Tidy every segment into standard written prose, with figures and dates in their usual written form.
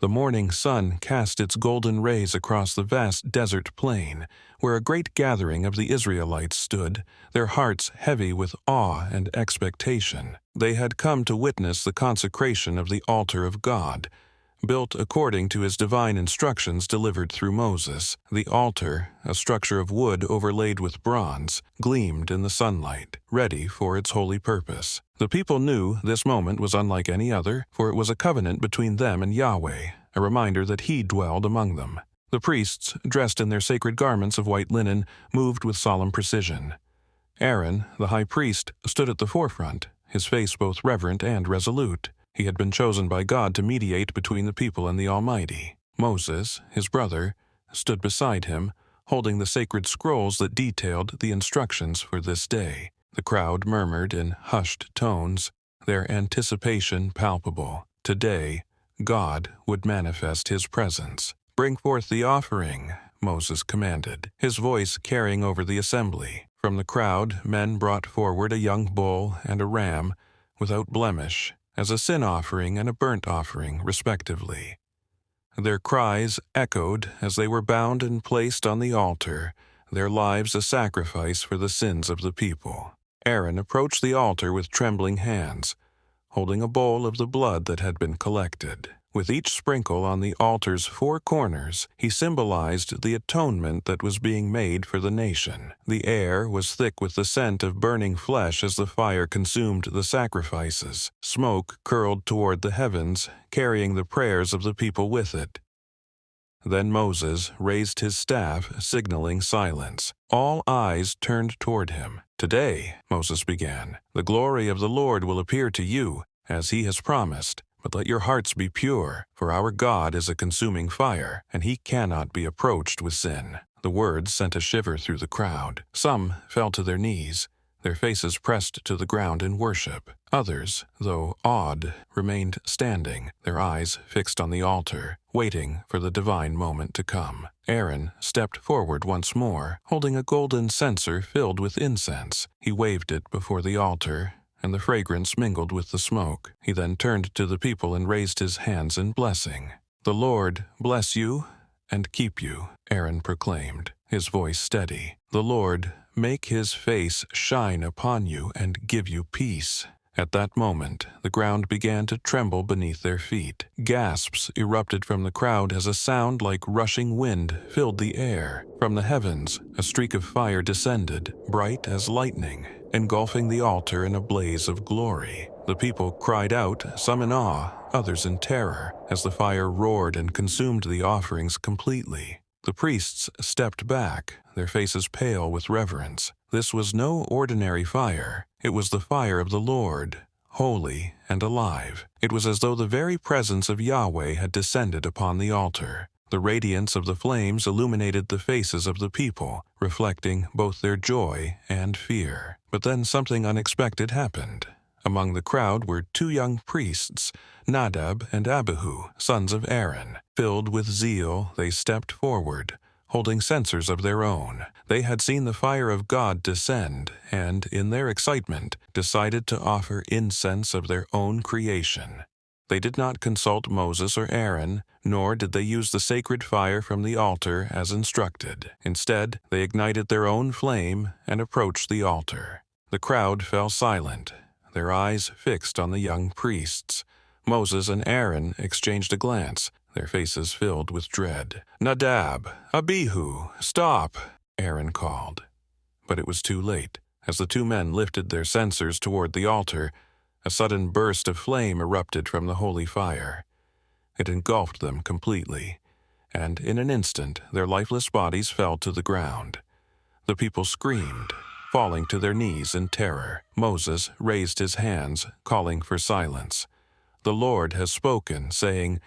The morning sun cast its golden rays across the vast desert plain, where a great gathering of the Israelites stood, their hearts heavy with awe and expectation. They had come to witness the consecration of the altar of God, built according to his divine instructions delivered through Moses. The altar, a structure of wood overlaid with bronze, gleamed in the sunlight, ready for its holy purpose. The people knew this moment was unlike any other, for it was a covenant between them and Yahweh, a reminder that he dwelled among them. The priests, dressed in their sacred garments of white linen, moved with solemn precision. Aaron, the high priest, stood at the forefront, his face both reverent and resolute. He had been chosen by God to mediate between the people and the Almighty. Moses, his brother, stood beside him, holding the sacred scrolls that detailed the instructions for this day. The crowd murmured in hushed tones, their anticipation palpable. Today, God would manifest his presence. "Bring forth the offering," Moses commanded, his voice carrying over the assembly. From the crowd, men brought forward a young bull and a ram, without blemish, as a sin offering and a burnt offering, respectively. Their cries echoed as they were bound and placed on the altar, their lives a sacrifice for the sins of the people. Aaron approached the altar with trembling hands, holding a bowl of the blood that had been collected. With each sprinkle on the altar's four corners, he symbolized the atonement that was being made for the nation. The air was thick with the scent of burning flesh as the fire consumed the sacrifices. Smoke curled toward the heavens, carrying the prayers of the people with it. Then Moses raised his staff, signaling silence. All eyes turned toward him. "Today," Moses began, "the glory of the Lord will appear to you, as he has promised. But let your hearts be pure, for our God is a consuming fire, and he cannot be approached with sin." The words sent a shiver through the crowd. Some fell to their knees, their faces pressed to the ground in worship. Others, though awed, remained standing, their eyes fixed on the altar, waiting for the divine moment to come. Aaron stepped forward once more, holding a golden censer filled with incense. He waved it before the altar, and the fragrance mingled with the smoke. He then turned to the people and raised his hands in blessing. "The Lord bless you and keep you," Aaron proclaimed, his voice steady. "The Lord make his face shine upon you and give you peace." At that moment, the ground began to tremble beneath their feet. Gasps erupted from the crowd as a sound like rushing wind filled the air. From the heavens, a streak of fire descended, bright as lightning, engulfing the altar in a blaze of glory. The people cried out, some in awe, others in terror, as the fire roared and consumed the offerings completely. The priests stepped back, their faces pale with reverence. This was no ordinary fire. It was the fire of the Lord, holy and alive. It was as though the very presence of Yahweh had descended upon the altar. The radiance of the flames illuminated the faces of the people, reflecting both their joy and fear. But then something unexpected happened. Among the crowd were two young priests, Nadab and Abihu, sons of Aaron. Filled with zeal, they stepped forward, holding censers of their own. They had seen the fire of God descend and, in their excitement, decided to offer incense of their own creation. They did not consult Moses or Aaron, nor did they use the sacred fire from the altar as instructed. Instead, they ignited their own flame and approached the altar. The crowd fell silent, their eyes fixed on the young priests. Moses and Aaron exchanged a glance, their faces filled with dread. "Nadab, Abihu, stop!" Aaron called. But it was too late. As the two men lifted their censers toward the altar, a sudden burst of flame erupted from the holy fire. It engulfed them completely, and in an instant their lifeless bodies fell to the ground. The people screamed, falling to their knees in terror. Moses raised his hands, calling for silence. "The Lord has spoken, saying,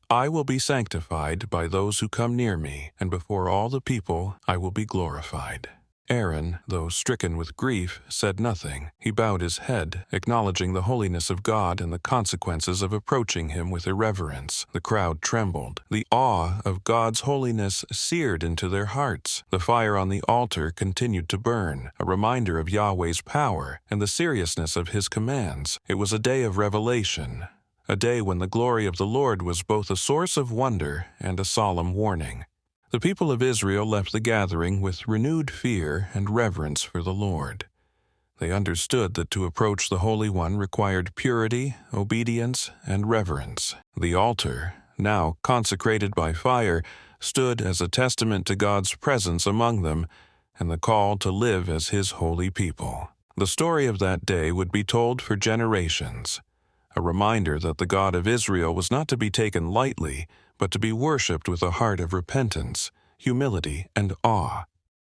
'I will be sanctified by those who come near me, and before all the people I will be glorified.'" Aaron, though stricken with grief, said nothing. He bowed his head, acknowledging the holiness of God and the consequences of approaching him with irreverence. The crowd trembled. The awe of God's holiness seared into their hearts. The fire on the altar continued to burn, a reminder of Yahweh's power and the seriousness of his commands. It was a day of revelation, a day when the glory of the Lord was both a source of wonder and a solemn warning. The people of Israel left the gathering with renewed fear and reverence for the Lord. They understood that to approach the Holy One required purity, obedience, and reverence. The altar, now consecrated by fire, stood as a testament to God's presence among them and the call to live as His holy people. The story of that day would be told for generations, a reminder that the God of Israel was not to be taken lightly, but to be worshipped with a heart of repentance, humility, and awe.